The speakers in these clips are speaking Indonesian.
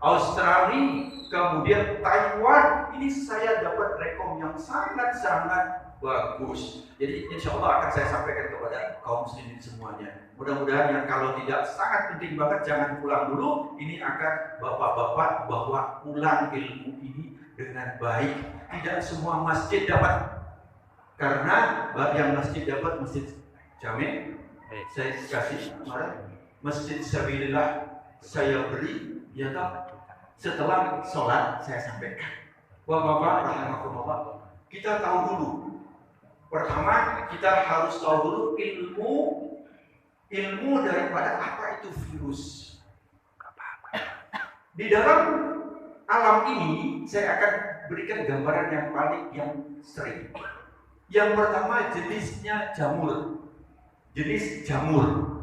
Australia, kemudian Taiwan. Ini saya dapat rekom yang sangat-sangat bagus. Jadi insya Allah akan saya sampaikan kepada kaum muslimin semuanya. Mudah-mudahan yang kalau tidak sangat penting banget jangan pulang dulu. Ini akan bapak-bapak bawa pulang ilmu ini dengan baik. Tidak semua masjid dapat. Karena yang masjid dapat masjid Jami, saya kasih kemarin masjid Sabilillah saya beri, ya tak? Setelah sholat saya sampaikan. Bapak-bapak, rahmatullah, kita tahu dulu. Pertama kita harus tahu dulu ilmu daripada apa itu virus. Di dalam alam ini saya akan berikan gambaran yang sering. Yang pertama jenisnya jamur. Jenis jamur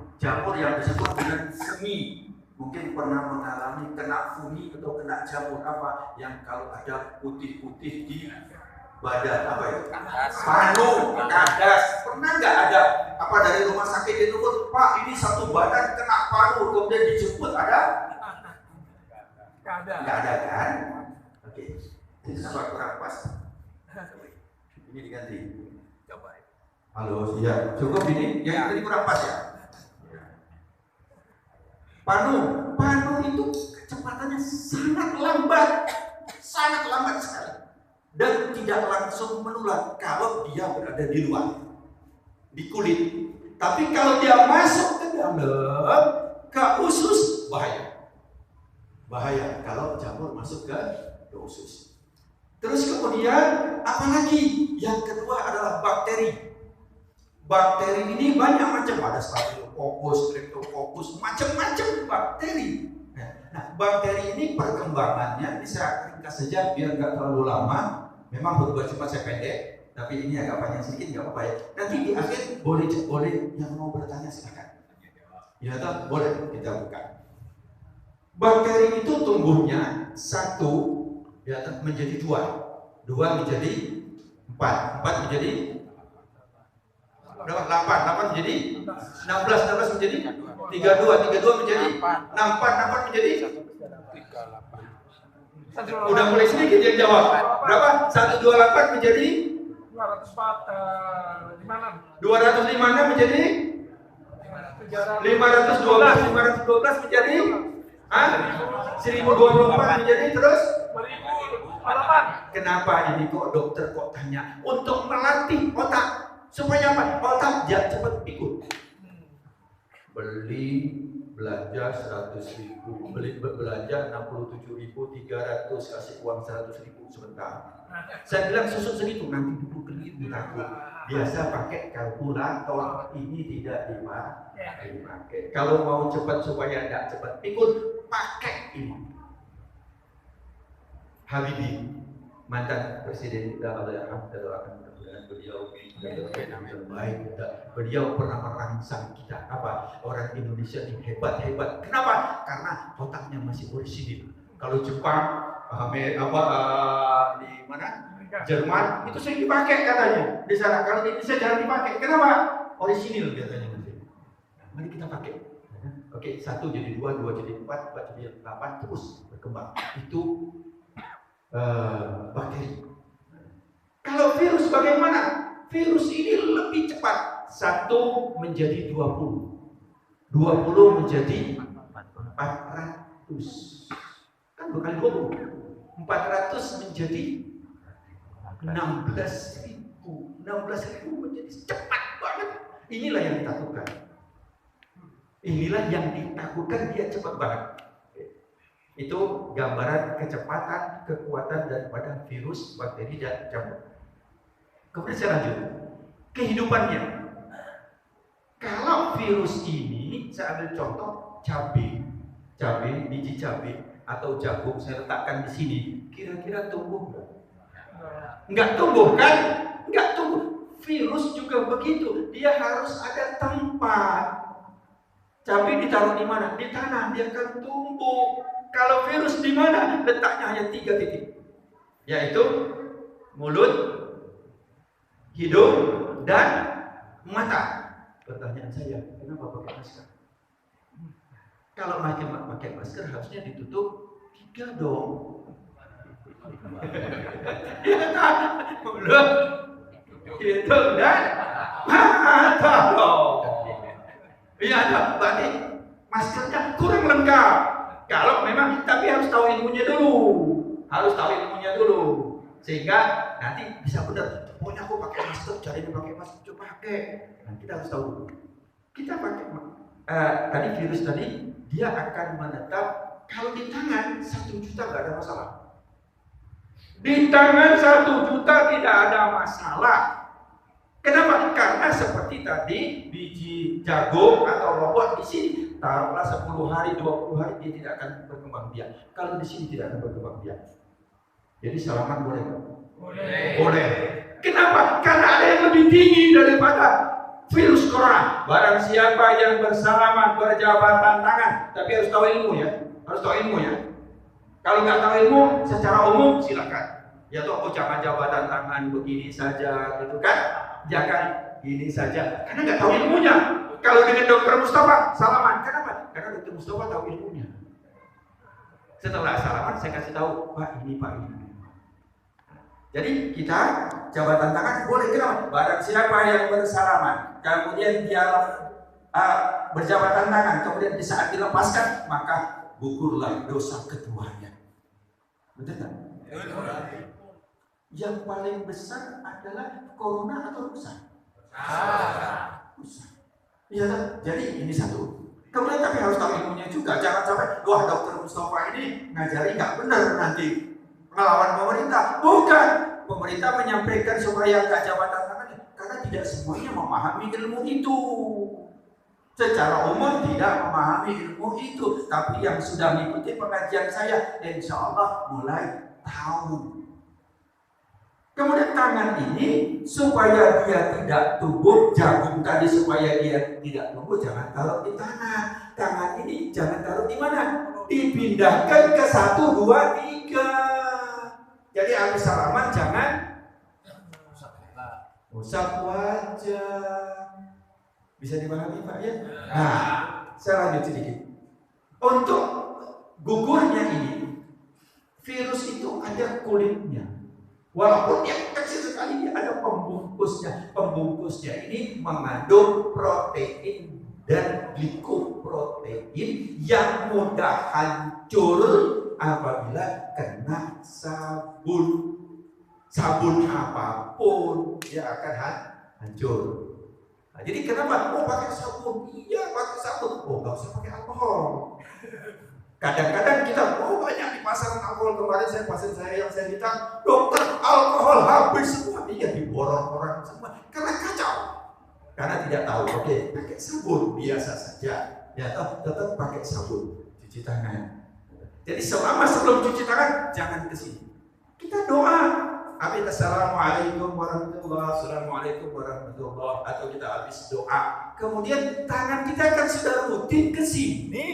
yang disebut dengan semi. Mungkin pernah mengalami kena fumi atau kena jamur apa yang kalau ada putih-putih di badan apa itu? Panu, kadas. Pernah nggak ada apa dari rumah sakit itu Pak ini satu badan kena panu kemudian dijemput ada? Nggak ada kan? Oke. Ini apa kurang pas? Ini diganti. Coba. Halo, iya. Cukup ini? Yang tadi kurang pas ya? Panu itu kecepatannya sangat lambat sekali dan tidak langsung menular kalau dia berada di luar, di kulit. Tapi kalau dia masuk ke dalam, ke usus, bahaya kalau jamur masuk ke usus. Terus kemudian apalagi yang kedua adalah bakteri. Bakteri ini banyak macam, ada Staphylococcus, Streptococcus, macam-macam bakteri. Nah, bakteri ini perkembangannya, ini saya ringkas saja biar nggak terlalu lama. Memang berdua cuma saya pendek, tapi ini agak panjang sedikit nggak apa-apa ya. Nanti di akhir boleh yang mau bertanya silakan. Ya, boleh kita buka. Bakteri itu tumbuhnya satu ya menjadi dua menjadi empat menjadi berapa? 8 menjadi 16 menjadi 32 menjadi 64 menjadi 38. Udah mulai sedikit yang jawab. Berapa? 128 menjadi 256 menjadi 512 menjadi 1024 menjadi terus 1008. Kenapa ini kok dokter kok tanya? Untuk melatih otak. Supaya apa? Otak dia cepat ikut. Belanja 100.000, belanja 67.300, kasih uang 100.000 sebentar. Saya bilang susut segitu, nanti dulu keliru takut. Biasa pakai kalkulator, ini tidak dipakai. Kalau mau cepat supaya tidak cepat ikut, pakai ini. Habibie, mantan presiden kita adalah beliau terbaik. Beliau pernah merangsang kita orang Indonesia ini hebat. Kenapa? Karena otaknya masih orisinil. Kalau Jepang, di mana? Jerman itu sering dipakai katanya. Di sana kalau di Indonesia jarang dipakai. Kenapa? Orisinil katanya masih. Mari kita pakai. Oke, 1 jadi 2 jadi 4 jadi 8 terus berkembang. Itu bakteri. Kalau virus bagaimana? Virus ini lebih cepat. 1 menjadi 20 menjadi 400. Kan 2 kali 20. 400 menjadi 16.000 menjadi cepat banget. Inilah yang ditakutkan. Dia cepat banget. Itu gambaran kecepatan, kekuatan daripada virus, bakteri dan jamur. Kemudian saya lanjut kehidupannya. Kalau virus ini, saya ambil contoh cabai, biji cabai atau jagung, saya letakkan di sini. Kira-kira tumbuh nggak? Nggak tumbuh kan? Nggak tumbuh. Virus juga begitu. Dia harus ada tempat. Cabai ditaruh di mana? Di tanah, dia akan tumbuh. Kalau virus di mana? Letaknya hanya 3 titik, yaitu mulut, hidung, dan mata. Pertanyaan saya, kenapa pakai masker? Kalau pakai masker harusnya ditutup 3 dong. Iya kan? Belum. Itu dan mata dong. Iya dong. Berarti maskernya kurang lengkap. Kalau memang, tapi harus tahu ilmunya dulu. Harus tahu ilmunya dulu. Sehingga nanti bisa benar. Pokoknya aku pakai masker, cari pakai masker, coba pakai. Nah, kita harus tahu dulu. Kita pakai tadi virus tadi dia akan menetap kalau di tangan 1 juta nggak ada masalah. Di tangan 1 juta tidak ada masalah. Kenapa? Karena seperti tadi biji jagung atau robot di sini taruhlah 10 hari, 20 hari dia tidak akan berkembang biak. Kalau di sini tidak akan berkembang biak. Jadi salaman boleh nggak? Boleh. Kenapa? Karena ada yang lebih tinggi daripada virus corona. Barang siapa yang bersalaman berjabatan tangan, tapi harus tahu ilmu ya. Harus tahu ilmu ya. Kalau nggak tahu ilmu, secara umum silakan. Ya toh, jangan jabatan tangan begini saja, gitu kan? Jangan gini saja, karena nggak tahu ilmunya. Kalau dengan dokter Mustafa salaman, kenapa? Karena dokter Mustafa tahu ilmunya. Setelah salaman, saya kasih tahu, Pak ini, Pak ini. Jadi kita jabatan tangan boleh, kenapa? Barang siapa yang bersalaman, kemudian dia berjabatan tangan, kemudian di saat dilepaskan, maka gugurlah dosa keduanya. Betul tak? Yang paling besar adalah corona atau rusa? Rusa. Iya, jadi ini satu. Kemudian tapi harus tahu ilmunya juga. Jangan sampai, wah dokter Mustafa ini ngajari nggak benar nanti melawan pemerintah. Bukan. Pemerintah menyampaikan supaya nggak jabatan tangan, karena tidak semuanya memahami ilmu itu. Secara umum tidak memahami ilmu itu, tapi yang sudah mengikuti pengajian saya, insya Allah mulai tahu. Kemudian tangan ini supaya dia tidak tumbuh, jagung tadi supaya dia tidak tumbuh, jangan taruh di tangan. Tangan ini jangan taruh di mana? Dipindahkan ke 1, 2, 3. Jadi habis salaman jangan usap wajah. Bisa dipahami Pak ya? Nah, saya lanjut sedikit. Untuk gugurnya ini, virus itu ada kulitnya. Walaupun yang kecil sekali dia ada pembungkusnya. Pembungkusnya ini mengandung protein dan glikoprotein yang mudah hancur apabila kena sabun. Sabun apapun dia akan hancur. Nah, jadi kenapa? Oh pakai sabun? Iya pakai sabun. Oh nggak usah pakai alkohol. Kadang-kadang kita banyak di pasaran alkohol. Kemarin pasien saya yang saya minta, dokter alkohol habis semua. Iya diborong orang semua karena kacau, karena tidak tahu. Oke, pakai sabun biasa saja. Ya tetap pakai sabun, cuci tangan. Jadi selama sebelum cuci tangan jangan ke sini. Kita doa. Assalamualaikum warahmatullahi wabarakatuh. Assalamualaikum warahmatullahi wabarakatuh. Atau kita habis doa. Kemudian tangan kita kan sudah rutin ke sini.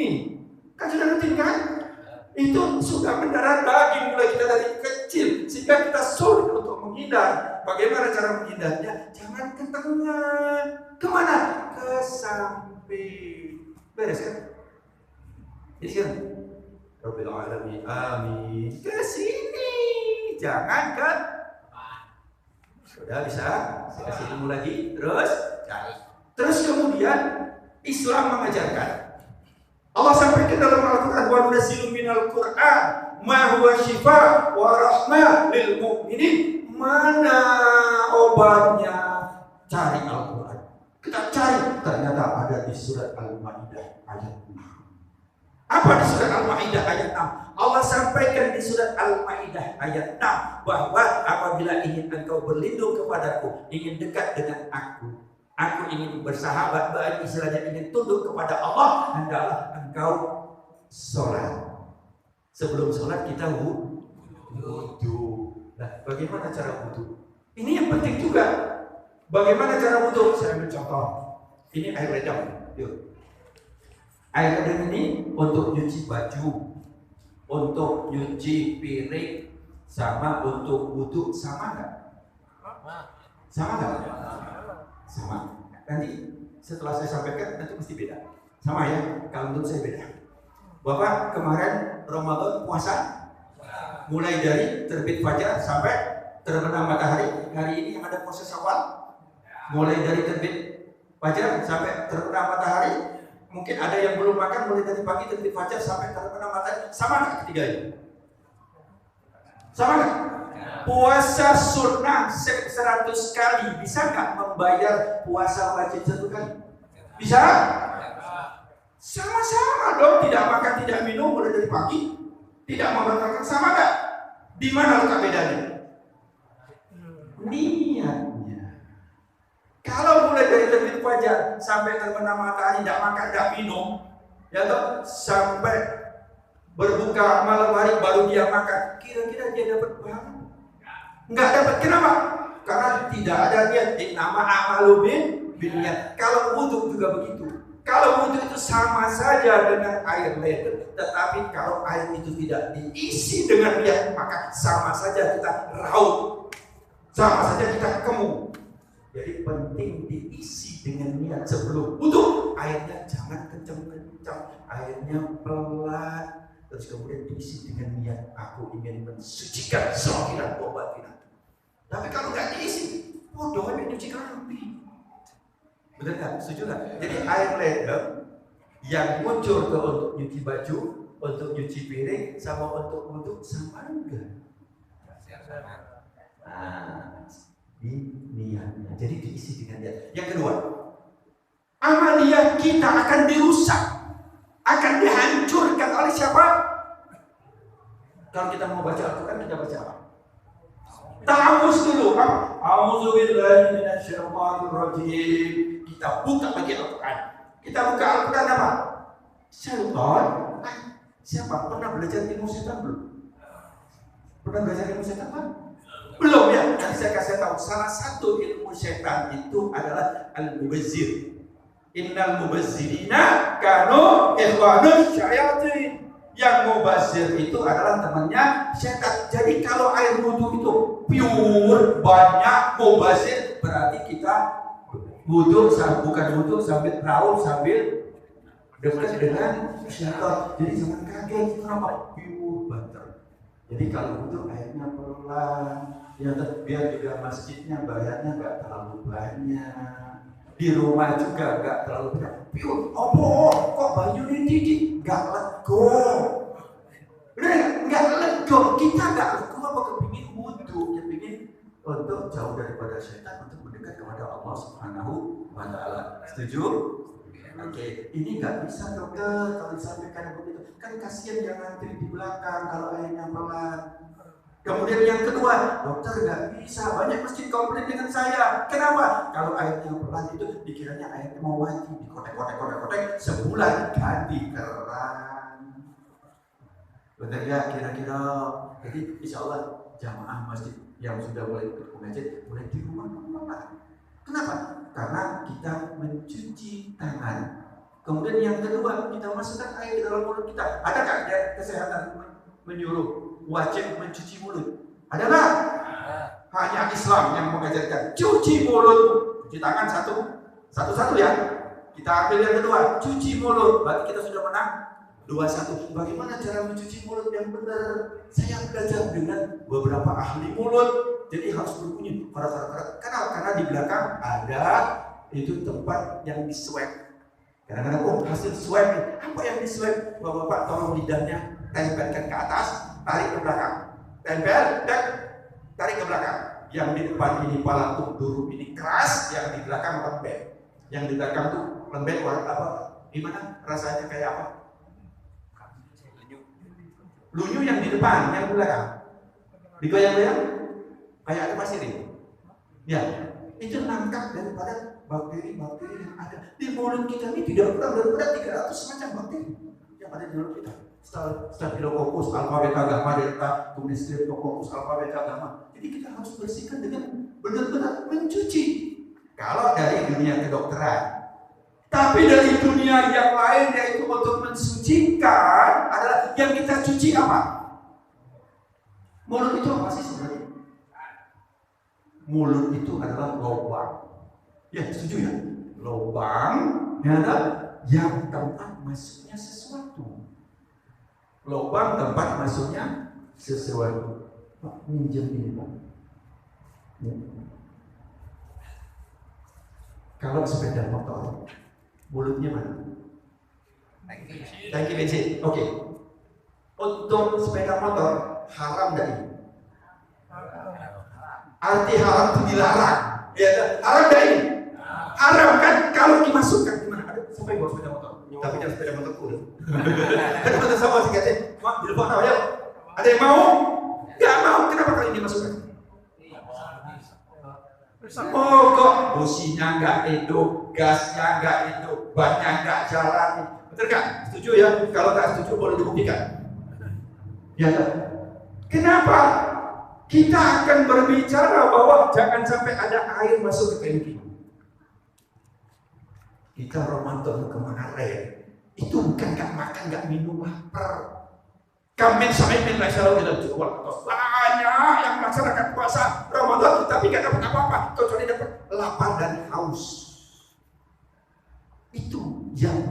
Kan sudah rutin kan? Itu sudah mendarah daging mulai kita dari kecil, sehingga kita sulit untuk menghindar. Bagaimana cara menghindarnya? Jangan ke tengah. Kemana? Ke samping. Beres kan? Jadi kan? Rabbil alamin, amin. Ke sini. Jangan ke. Sudah bisa? Saya kasih ilmu lagi. Terus kemudian Islam mengajarkan. Allah sampaikan dalam Al-Quran, wa nunazzilu minal Qur'an ma huwa shifa wa rahmah lil mu'minin. Mana obatnya? Cari Al-Quran. Kita cari, ternyata ada di surat Al-Maidah ayat 6. Apa di surat Al-Maidah ayat 6? Allah sampaikan di surat Al-Maidah ayat 6 bahwa apabila ingin engkau berlindung kepadaku, ingin dekat dengan aku ingin bersahabat, istilahnya ingin tunduk kepada Allah, hendaklah engkau sholat. Sebelum sholat kita wudu. Nah, bagaimana cara wudu? Ini yang penting juga. Bagaimana cara wudu? Saya ambil contoh. Ini air redam. Yuk. Air redam ini untuk nyuci baju, untuk nyuci piring, sama untuk wudu, sama nggak? Sama nggak? Sama. Nanti setelah saya sampaikan nanti mesti beda. Sama ya, kalau menurut saya beda. Bapak kemarin Ramadan puasa mulai dari terbit fajar sampai terbenam matahari. Hari ini yang ada puasa Syawal mulai dari terbit fajar sampai terbenam matahari. Mungkin ada yang belum makan mulai dari pagi terbit fajar sampai terbenam matahari. Sama nggak ketiga ini? Sama nggak? Puasa sunnah 100 kali bisa nggak membayar puasa wajib 1 kali? Bisa? Sama-sama dong, tidak makan, tidak minum mulai dari pagi, tidak membatalkan, sama nggak? Di mana letak bedanya? Niatnya. Kalau mulai dari terbit fajar sampai terbenam matahari, tidak makan, tidak minum, ya toh, sampai berbuka malam hari baru dia makan, kira-kira dia dapat pahala? Enggak dapat. Kenapa? Karena tidak ada niat. Nama amalu bin niat. Kalau wudhu juga begitu. Kalau wudhu itu sama saja dengan air leder, tetapi kalau air itu tidak diisi dengan niat, maka sama saja kita raut, sama saja kita kemu. Jadi penting diisi dengan niat sebelum wudhu. Airnya jangan kencang-kencang, airnya pelan, terus kemudian diisi dengan niat aku ingin mensucikan zahiran wa batinan. Tapi kalau nggak diisi, bodoh ini nyuci kambing. Benar kan? Setuju kan? Jadi air ledeng yang muncul ke untuk nyuci baju, untuk nyuci piring, sama untuk wudhu sama enggak? Nah, di niatnya. Jadi diisi dengan niat. Yang kedua, amaliyah kita akan dirusak, akan dihancurkan oleh siapa? Kalau kita mau baca Al-Quran, kita baca apa? Ta'awuz dulu. A'udzubillahi minasyaitonir rajim. Kita buka lagi Al-Quran. Kita buka Al-Quran apa? Syaitan. Siapa? Pernah belajar ilmu setan belum? Pernah belajar ilmu setan kan? Belum ya? Nanti saya kasih tahu. Salah satu ilmu setan itu adalah al-mubazzir. Innal mubazzirina kanu ikhwanus syayatin. Yang mubazir itu adalah temannya setan. Jadi kalau air wudhu itu pure, banyak mubazir, berarti kita wudhu, bukan wudhu sambil raul, sambil dekat dengan setan. Jadi jangan kaget, kenapa? Pure banget. Jadi kalau wudhu airnya pelan, ya biar juga masjidnya bayarnya nggak terlalu banyak. Di rumah juga nggak terlalu banyak. Pure, kok banyunya dikit? Nggak lego. Nggak lego. Kita nggak lego apa kepingin wudhu, kepingin untuk jauh daripada setan, untuk mendekat kepada Allah Subhanahu wa Ta'ala. Setuju? Oke, ini nggak bisa dokter kalau disampaikan begitu. Kan kasihan yang ngantri di belakang kalau airnya pelan. Kemudian yang kedua, dokter nggak bisa, banyak masjid komplain dengan saya. Kenapa? Kalau airnya pelan itu dikiranya airnya mau mati, dikotek-kotek sebulan ganti keran. Benar ya kira-kira? Jadi insya Allah jamaah masjid yang sudah mulai ikut mengaji mulai di rumah. Kenapa? Karena kita mencuci tangan. Kemudian yang kedua, kita masukkan air ke dalam mulut kita. Ada nggak kesehatan menyuruh wajib mencuci mulut? Ada nggak? Hanya Islam yang mengajarkan cuci mulut, cuci tangan satu ya. Kita ambil yang kedua, cuci mulut. Berarti kita sudah menang 2-1. Bagaimana cara mencuci mulut yang benar? Saya belajar dengan beberapa ahli mulut. Jadi harus berbunyi karena di belakang ada itu tempat yang diswab. Kadang-kadang hasil swab nih. Apa yang diswab? Bapak tolong lidahnya tempelkan ke atas, tarik ke belakang. Tempel dan tarik ke belakang. Yang di depan ini palatung duru ini keras, yang di belakang lembek. Yang di belakang tuh lembek warna apa? Gimana? Rasanya kayak apa? Lunyu yang di depan, yang di belakang. Digoyang-goyang kayak ada pasir ini. Ya, itu nangkap daripada bakteri-bakteri yang ada di mulut kita ini. Tidak kurang daripada 300 macam bakteri yang ada di mulut kita. Staphylococcus, alpha beta gamma delta, kemudian Streptococcus alpha beta gamma. Jadi kita harus bersihkan dengan benar-benar mencuci. Kalau dari dunia kedokteran, tapi dari dunia yang lain yaitu untuk mensucikan adalah yang kita cuci apa? Mulut itu apa sih sebenarnya? Mulut itu adalah lubang. Ya, setuju ya? Lubang yang ada yang tempat masuknya sesuatu. lubang tempat masuknya sesuatu. Pak, minjem ini Pak. Ya. Kalau sepeda motor, mulutnya mana? Tangki bensin. Oke. Untuk sepeda motor haram dari. Arti haram itu dilarang. Ya, haram dari. Haram kan kalau dimasukkan gimana? Ada sampai bawa sepeda motor. Tapi jangan sepeda motor kuda. Kan kita sama sih katanya. Mak, di depan ayo. Ada yang mau? Gak mau. Kenapa kali ini masukkan? Oh kok businya nggak hidup, gasnya nggak hidup, bannya nggak jalan. Betul kan? Setuju ya? Kalau nggak setuju boleh dibuktikan. Ya kan? Kenapa? Kita akan berbicara bahwa jangan sampai ada air masuk ke tangki. Kita Ramadan kemarin itu bukan nggak makan, nggak minum, lapar. Kami sampai bila selalu dalam jual banyak yang melaksanakan puasa Ramadan tapi nggak dapat apa-apa kecuali dapat lapar dan haus. Itu yang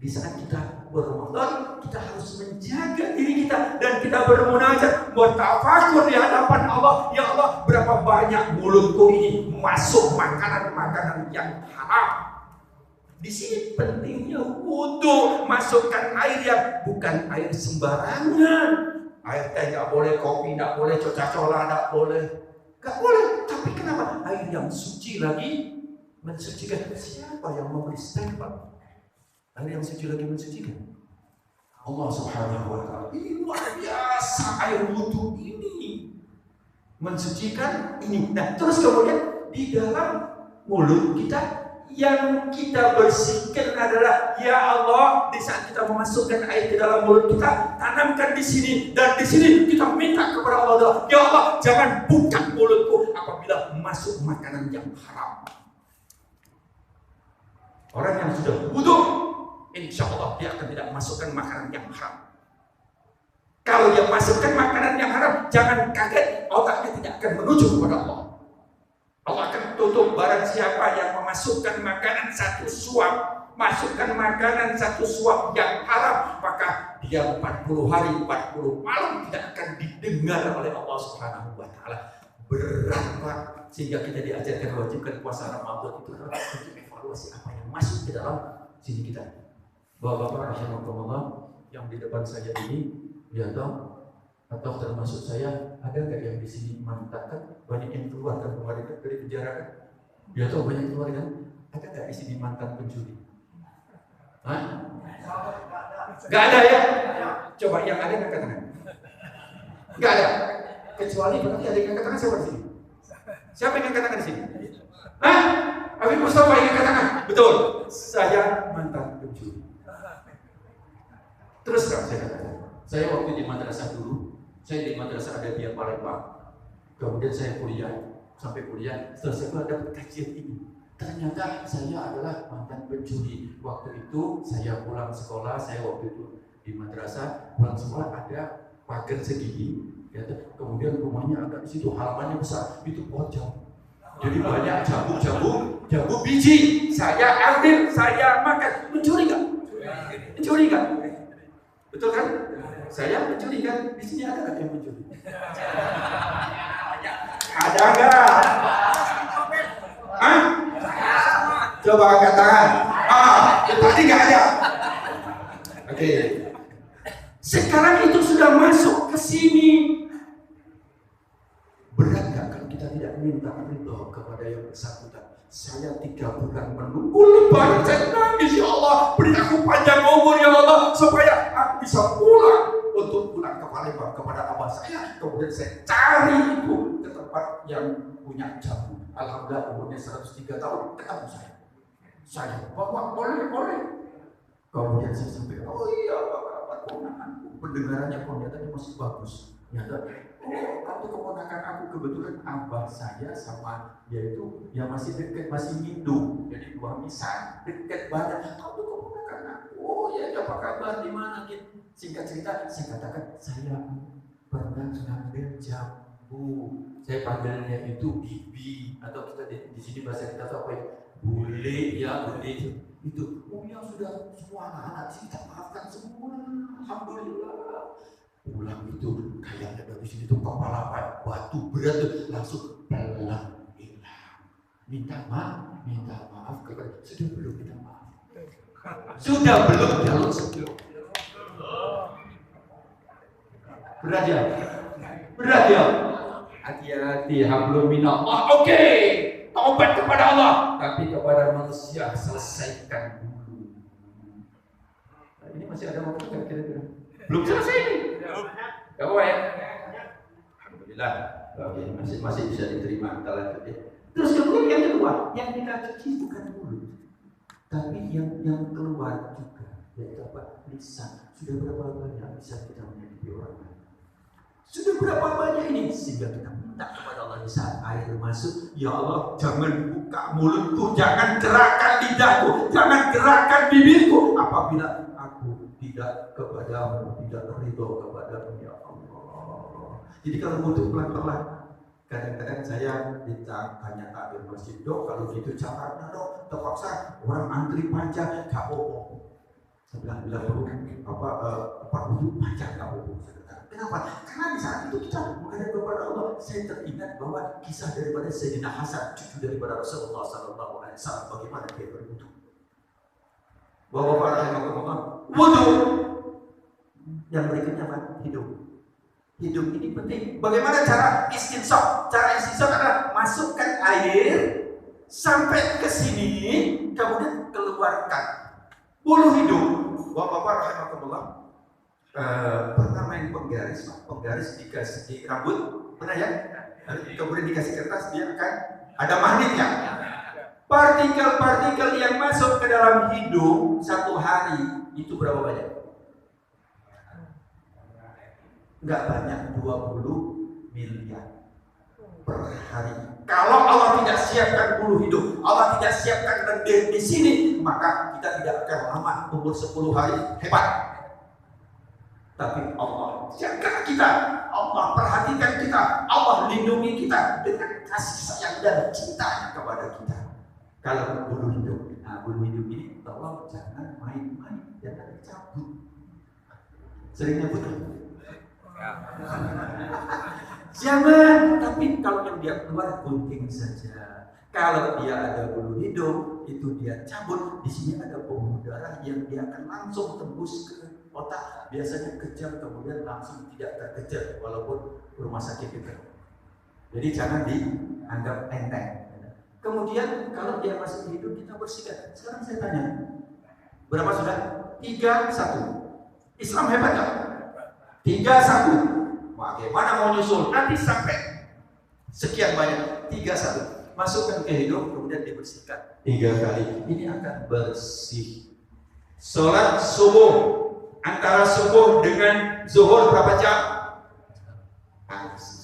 di saat kita berRamadan kita harus menjaga diri kita dan kita bermunajat, bertafakur di hadapan Allah. Ya Allah, berapa banyak mulutku ini masuk makanan-makanan yang haram. Di sini pentingnya wudu, masukkan air yang bukan air sembarangan. Air teh nggak boleh, kopi nggak boleh, coca-cola nggak boleh, nggak boleh. Tapi kenapa? Air yang suci lagi mensucikan. Siapa yang memberi stempel? Air yang suci lagi mensucikan. Allah Subhanahu Wa Taala. Ini luar biasa air wudu ini mensucikan ini. Nah, terus kemudian di dalam mulut kita yang kita bersihkan adalah ya Allah, di saat kita memasukkan air ke dalam mulut kita, tanamkan di sini dan di sini kita minta kepada Allah, ya Allah, jangan buka mulutku apabila masuk makanan yang haram. Orang yang sudah wudu, insya Allah dia akan tidak masukkan makanan yang haram. Kalau dia masukkan makanan yang haram, jangan kaget, otaknya tidak akan menuju kepada Allah. Allah akan tutup barang siapa yang memasukkan makanan satu suap, masukkan makanan satu suap yang haram, maka dia 40 hari 40 malam tidak akan didengar oleh Allah Subhanahu Wa Taala. Berat Pak, sehingga kita diajarkan wajibkan puasa Ramadan itu adalah untuk evaluasi apa yang masuk ke dalam sini kita. Bapak-bapak rahimakumullah yang di depan saya ini, ya toh, atau termasuk saya, ada nggak yang di sini mantan? Kan banyak yang keluar kan kemarin dari penjara kan? Ya toh banyak keluar kan? Ada nggak di sini mantan pencuri? Hah? Nggak ada ya? Coba yang ada angkat tangan. Nggak ada. Kecuali berarti ada yang angkat tangan siapa di sini? Siapa yang angkat tangan di sini? Hah? Habib Mustafa yang angkat tangan? Betul. Saya mantan pencuri. Terus kan saya katakan, saya waktu di madrasah dulu, saya di madrasah Adabiyah Palembang. Kemudian saya kuliah, sampai kuliah, setelah saya dapat kajian ini. Ternyata saya adalah mantan pencuri. Waktu itu saya pulang sekolah, saya waktu itu di madrasah, pulang sekolah ada pagar segini, ya, kemudian rumahnya agak di situ, halamannya besar, itu pohon jambu. Jadi banyak jambu biji. Saya ambil, saya makan. Mencuri nggak? Mencuri nggak? Betul kan? Saya mencuri kan? Di sini ada nggak yang mencuri? Ada nggak? Hah? Coba angkat tangan. Tadi nggak ada. Oke. Sekarang itu sudah masuk ke sini. Berat nggak kalau kita tidak minta ridho kepada yang bersangkutan? Saya 3 bulan menunggu lebaran, saya nangis, ya Allah, beri aku panjang umur ya Allah, supaya aku bisa pulang untuk pulang ke Palembang kepada abah saya. Kemudian saya cari itu ke tempat yang punya jambu. Alhamdulillah umurnya 103 tahun ketemu saya. Saya bawa boleh. Kemudian saya sampai, oh iya bapak keponakanku, pendengarannya penglihatannya masih bagus. Nyata, waktu keponakan aku kebetulan abah saya sama dia itu ya masih dekat, masih hidup, jadi 2 misal dekat banget. Kamu keponakan aku, oh ya apa kabar, di mana gitu. Singkat cerita, saya katakan saya pernah ngambil jambu. Saya panggilnya itu bibi atau kita di sini bahasa kita tahu apa ya, bule ya bule. Itu, oh ya sudah semua anak-anak kita maafkan semua, alhamdulillah. Pulang itu kayaknya dari sini tuh kepala batu berat tuh langsung pelan hilang. Minta maaf kepada sudah belum minta maaf. Sudah belum jalur sebelum. Berat ya. Hati-hati hablum minallah. Oke. Taubat kepada Allah, tapi kepada manusia selesaikan dulu. Nah, ini masih ada waktu kan kira-kira? Belum selesai ini. Gak apa ya? Alhamdulillah. Oke, masih bisa diterima. Kita lanjut ya. Terus kemudian yang kedua, yang kita cuci bukan mulut, tapi yang keluar juga. Yaitu apa? Lisan. Sudah berapa banyak lisan kita menyakiti orang lain? Sudah berapa banyak ini sehingga kita minta kepada Allah di saat air masuk, ya Allah jangan buka mulutku, jangan gerakkan lidahku, jangan gerakkan bibirku apabila aku tidak kepadamu, tidak ridho kepadamu ya Allah. Jadi kalau butuh pelan-pelan, kadang-kadang saya ditanya takbir masjid, dok kalau gitu Jakarta dok, terpaksa orang antri panjang, gak apa-apa. Saya bilang perlu apa wudhu panjang gak apa-apa. Kenapa? Karena di saat itu kita menghadap kepada Allah. Saya teringat bahwa kisah daripada Sayyidina Hasan, cucu daripada Rasulullah SAW, bagaimana dia berwudu. Bahwa para ulama wudu. Yang berikutnya apa? Hidung. Hidung ini penting. Bagaimana cara istinsaq? Cara istinsaq adalah masukkan air sampai ke sini, kemudian keluarkan. Bulu hidung. Bapak-bapak rahimahumullah. Pernah main penggaris dikasih di rambut, pernah ya? Kemudian dikasih kertas, dia akan ada magnetnya. Partikel-partikel yang masuk ke dalam hidung satu hari itu berapa banyak? Enggak banyak, 20 miliar per hari. Kalau Allah tidak siapkan bulu hidung, Allah tidak siapkan lendir di sini, maka kita tidak akan lama, umur 10 hari hebat. Tapi Allah jaga kita, Allah perhatikan kita, Allah lindungi kita dengan kasih sayang dan cintanya kepada kita. Kalau bulu hidung, bulu hidung ini tolong jangan main-main, jangan cabut. Sering nyebut jangan, tapi kalau yang dia keluar gunting saja. Kalau dia ada bulu hidung, itu dia cabut. Di sini ada pembuluh darah yang dia akan langsung tembus ke otak, biasanya kejam kemudian langsung tidak terkejar walaupun rumah sakit itu. Jadi jangan dianggap enteng. Kemudian kalau dia masih hidup kita bersihkan. Sekarang saya tanya, berapa sudah? 3-1. Islam hebat tak? 3-1. Bagaimana mau nyusul? Nanti sampai sekian banyak. 3-1. Masukkan ke hidung kemudian dibersihkan 3 kali. Ini akan bersih. Sholat subuh. Antara subuh dengan zuhur berapa jam?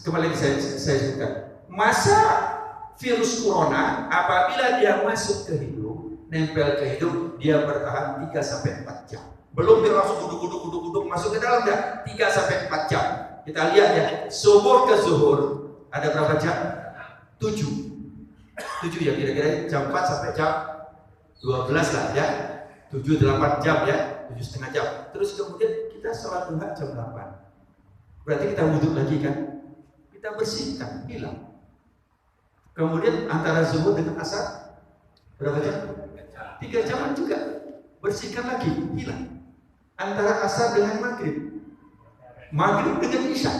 Kembali saya sebutkan. Masa virus corona apabila dia masuk ke hidung, nempel ke hidung, dia bertahan 3-4 jam. Belum dia langsung duduk masuk ke dalam enggak? 3-4 jam. Kita lihat ya, subuh ke zuhur ada berapa jam? 7 ya, kira-kira jam 4 sampai jam 12 lah ya. 7-8 jam ya, 7,5 jam. Terus kemudian kita sholat duha jam 8. Berarti kita wudhu lagi kan? Kita bersihkan, hilang. Kemudian antara zuhur dengan asar berapa jam? 3 jaman juga. Bersihkan lagi, hilang. Antara asar dengan maghrib, maghrib dengan isya,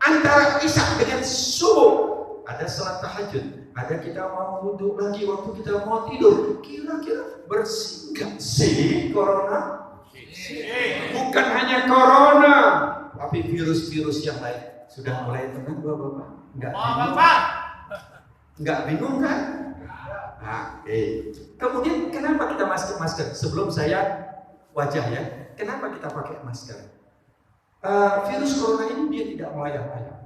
antara isya dengan subuh ada sholat tahajud, ada kita mau wudhu lagi waktu kita mau tidur. Kira-kira bersih nggak sih corona? Bukan hanya corona, tapi virus-virus yang lain sudah mulai tenang, bapak-bapak. Nggak bingung kan? Kemudian kenapa kita masker? Sebelum saya wajah ya, kenapa kita pakai masker? Virus corona ini dia tidak melayang-layang,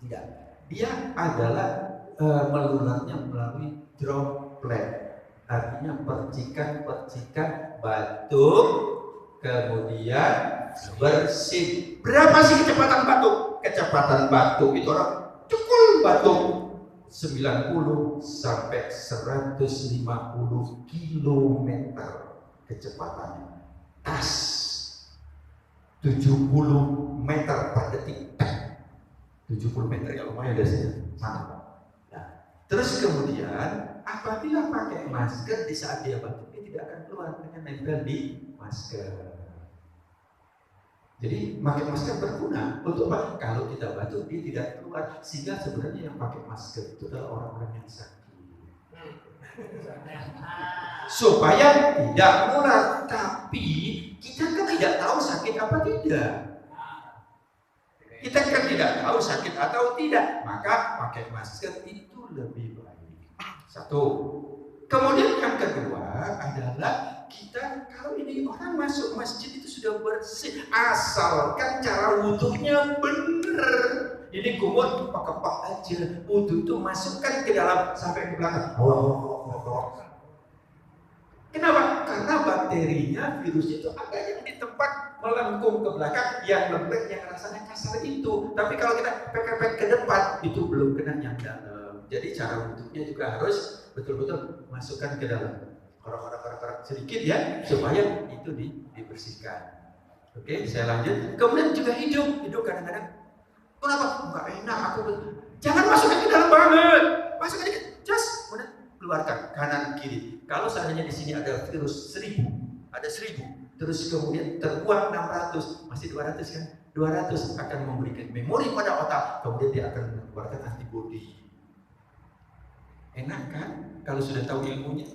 tidak. Dia adalah menularnya melalui droplet, artinya percikan-percikan batuk, kemudian bersin. Berapa sih kecepatan batuk? Kecepatan batuk itu orang cukul batuk 90 sampai 150 kilometer kecepatannya. Tas 70 meter per detik. 70 meter ya lumayan dari mana? Nah, terus kemudian apabila pakai masker di saat dia batuk, dia tidak akan keluar dengan nempel di masker. Jadi pakai masker berguna untuk apa? Kalau kita batuk dia tidak keluar, sehingga sebenarnya yang pakai masker itu adalah orang-orang yang sakit. Supaya tidak menular, tapi kita kan tidak tahu sakit apa tidak. Kita kan tidak tahu sakit atau tidak, maka pakai masker itu lebih baik. Satu. Kemudian yang kedua adalah kita kalau ini orang masuk masjid itu sudah bersih, asalkan cara wudhunya benar. Ini kumur kepak-kepak aja, wudhu itu masukkan ke dalam sampai ke belakang. Kenapa? Karena bakterinya, virus itu ada yang di tempat melengkung ke belakang, yang lembek, yang rasanya kasar itu. Tapi kalau kita pepet ke depan, itu belum kena yang dalam. Jadi cara wudhunya juga harus betul-betul masukkan ke dalam. Korok-korok sedikit ya, supaya itu dibersihkan. Oke, saya lanjut. Kemudian juga hidung kadang-kadang. Kenapa? Enggak enak aku. Jangan masukkan ke dalam banget. Masukkan dikit, just kemudian keluarkan kanan kiri. Kalau seandainya di sini ada virus 1000, ada 1000, terus kemudian terbuang 600, masih 200 kan? 200 akan memberikan memori pada otak, kemudian dia akan mengeluarkan antibodi. Enak kan? Kalau sudah tahu ilmunya.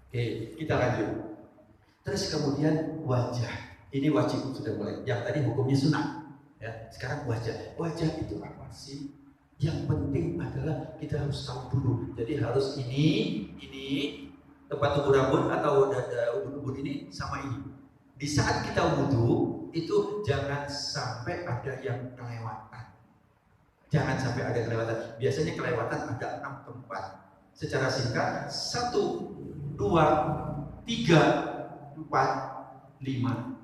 Oke, kita lanjut. Terus kemudian wajah. Ini wajib sudah mulai. Yang tadi hukumnya sunnah. Ya, sekarang wajah. Wajah itu apa sih? Yang penting adalah kita harus tahu dulu. Jadi harus ini tempat tumbuh rambut atau dada ubun-ubun ini sama ini. Di saat kita wudhu itu jangan sampai ada yang kelewatan. Jangan sampai ada kelewatan. Biasanya kelewatan ada 6 tempat. Secara singkat 1, 2, 3, 4, 5.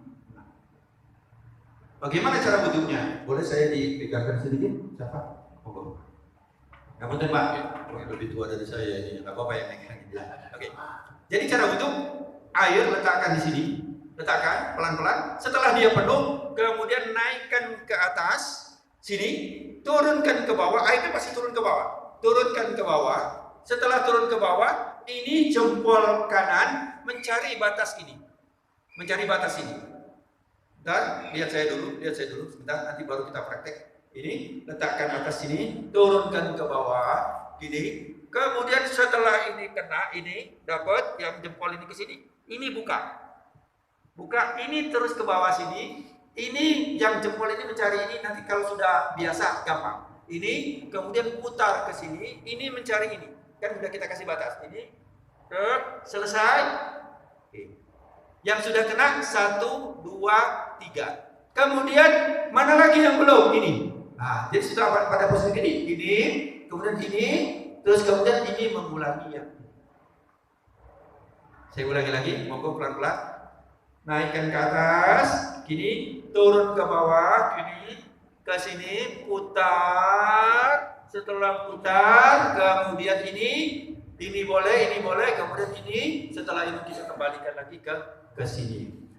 Bagaimana cara wudhunya? Boleh saya dipegangkan sedikit? Siapa? Monggo. Nggak penting Pak, ya, lebih tua dari saya ini, nggak apa-apa yang megang. Oke. Jadi cara wudhu, air letakkan di sini, letakkan pelan-pelan. Setelah dia penuh, kemudian naikkan ke atas sini, turunkan ke bawah. Airnya pasti turun ke bawah. Turunkan ke bawah. Setelah turun ke bawah, ini jempol kanan mencari batas ini, mencari batas ini. Bentar, lihat saya dulu, sebentar, nanti baru kita praktek. Ini letakkan atas sini, turunkan ke bawah, gini. Kemudian setelah ini kena, ini dapat yang jempol ini ke sini, ini buka, ini terus ke bawah sini. Ini yang jempol ini mencari ini, nanti kalau sudah biasa gampang. Ini kemudian putar ke sini, ini mencari ini, kan sudah kita kasih batas. Ini selesai. Oke. Yang sudah kena 1, 2, 3. Kemudian mana lagi yang belum? Ini. Nah, jadi sudah pada posisi ini, kemudian ini, terus kemudian ini mengulangi yang ini. Saya ulangi lagi, monggo pelan-pelan. Naikkan ke atas, gini, turun ke bawah, gini, ke sini, putar. Setelah putar, kemudian ini boleh, kemudian ini. Setelah itu kita kembalikan lagi ke sini.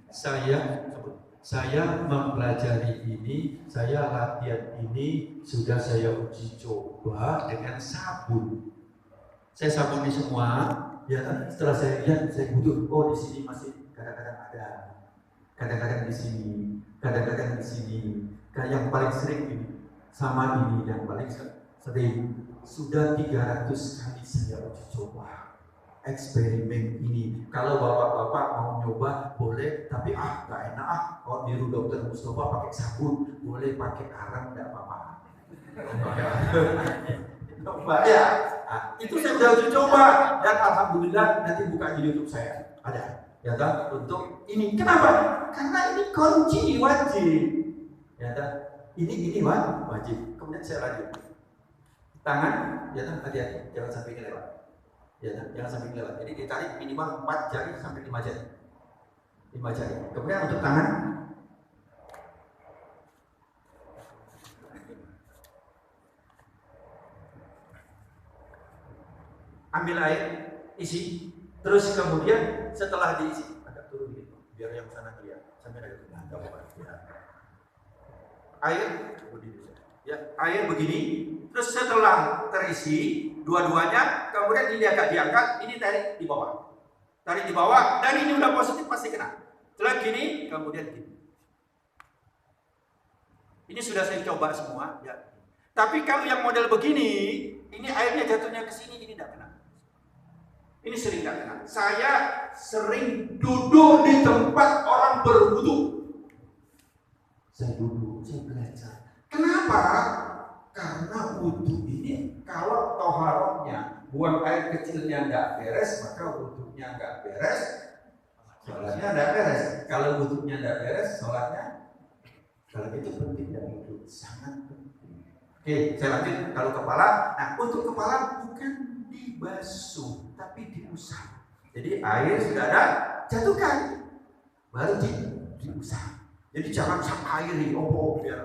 Saya mempelajari ini, saya latihan ini, sudah saya uji coba dengan sabun. Saya sabuni semua, ya kan? Setelah saya lihat, saya butuh, oh di sini masih kadang-kadang ada, kadang-kadang di sini, kadang-kadang di sini. Kayak yang paling sering ini, sama ini yang paling sering. Sudah 300 kali saya uji coba eksperimen ini. Kalau bapak-bapak mau nyoba boleh, tapi nggak enak kalau niru dokter Mustafa pakai sabun, boleh pakai arang nggak apa-apa. Ya, itu saya sudah uji coba dan alhamdulillah nanti buka di YouTube saya ada. Ya kan untuk ini. Kenapa? Karena ini kunci wajib. Ya kan? Ini wajib. Kemudian saya lanjut. Tangan, ya kan, hati-hati, jangan sampai kelewat. Ya, jangan sampai kelewat. Jadi ditarik minimal 4 jari sampai 5 jari. 5 jari. Kemudian untuk tangan, ambil air, isi, terus kemudian setelah diisi agak turun gitu, biar yang sana dia sampai ada air begini, ya air begini, terus setelah terisi dua-duanya, kemudian ini agak diangkat, ini tarik di bawah, dan ini udah positif pasti kena. Setelah gini, kemudian gini. Ini sudah saya coba semua, ya. Tapi kalau yang model begini, ini airnya jatuhnya ke sini, ini tidak kena. Ini sering tidak kena. Saya sering duduk di tempat orang berwudu. Saya duduk, saya belajar. Kenapa? Karena wudu ini kalau toharohnya, buang air kecilnya nggak beres, maka wudunya nggak beres, sholatnya nggak beres. Kalau wudunya nggak beres, sholatnya, kalau itu penting dan itu sangat penting. Oke, saya lanjut. Kalau kepala, nah untuk kepala bukan dibasuh, tapi diusap. Jadi air sudah ada, jatuhkan, baru diusap. Jadi jangan sampai air di biar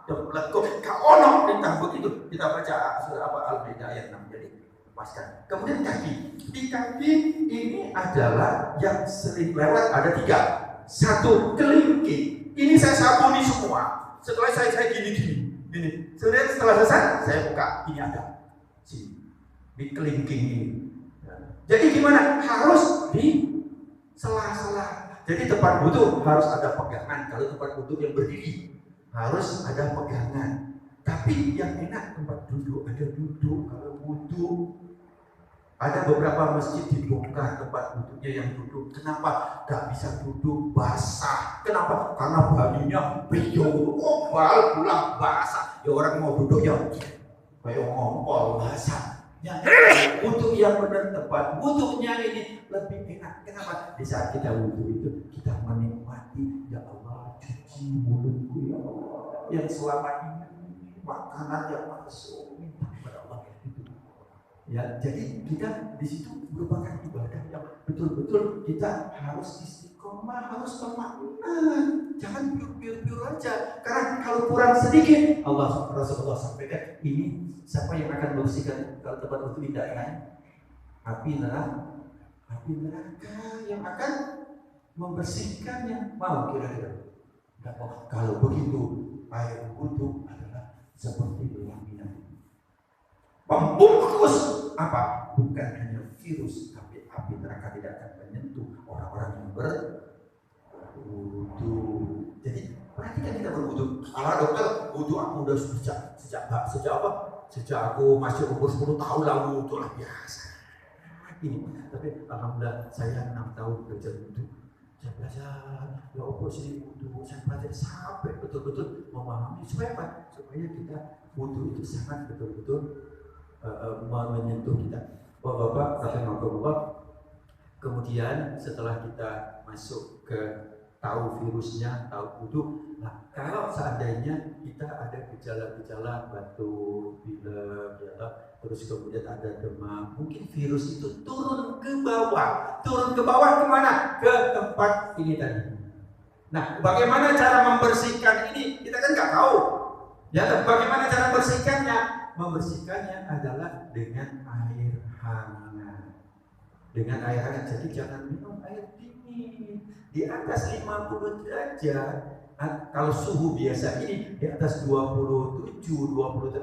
lekuk kaono entah begitu. Kita baca surah Al-Baqarah ayat 6. Jadi lepaskan. Kemudian kaki. Di kaki ini adalah yang sering lewat ada 3. 1 kelingking. Ini saya sabuni semua. Setelah saya gini. Ini. Setelah selesai saya buka. Ini ada. Sini. Di kelingking ini. Jadi gimana? Harus di sela-sela. Jadi tempat wudu harus ada pegangan. Kalau tempat wudu yang berdiri harus ada pegangan. Tapi yang enak tempat duduk, ada duduk. Kalau wudu ada beberapa masjid dibongkar tempat wudhunya yang duduk. Kenapa? Gak bisa duduk basah. Kenapa? Karena bajunya beyong, obal, pulang basah. Ya orang mau duduk ya kayak ngompol basah. Ya, untuk yang benar tempat wudhunya ini lebih enak. Kenapa? Di saat kita wudhu itu kita menikmati, ya Allah cuci mulutku ya Allah, yang selama ini makanan yang masuk minta kepada Allah itu. Ya, jadi kita di situ merupakan ibadah yang betul-betul kita harus istiqomah, harus makna. Jangan pure aja. Karena kalau kurang sedikit, Rasulullah sampaikan ini. Siapa yang akan membersihkan kalau tempat itu tidak enak? Api neraka yang akan membersihkannya. Mau kira-kira? Tidak mau. Kalau begitu, air wudu adalah seperti pelaminan. Pembungkus apa? Bukan hanya virus, tapi api neraka tidak akan menyentuh orang-orang yang berwudu. Jadi perhatikan kita berwudu. Ala dokter, wudu aku udah sejak apa? Sejak aku masih umur 10 tahun lalu, itu lah biasa. Ini, tapi alhamdulillah saya 6 tahun belajar wudu. Saya belajar, ya Allah sini wudu, saya belajar sampai betul-betul memahami. Supaya apa? Supaya kita wudu itu sangat betul-betul menyentuh kita. Bapak-bapak, rahimahullah. Kemudian setelah kita masuk ke tahu virusnya, tahu wudu. Nah, kalau seandainya kita ada gejala-gejala batuk, pilek, ya, terus kemudian ada demam, mungkin virus itu turun ke bawah. Turun ke bawah kemana? Ke tempat ini tadi. Nah, bagaimana cara membersihkan ini? Kita kan nggak tahu. Ya, bagaimana cara membersihkannya? Membersihkannya adalah dengan air hangat. Dengan air hangat. Jadi jangan minum air dingin. Di atas 50 derajat. Kalau suhu biasa ini di atas 27, 28,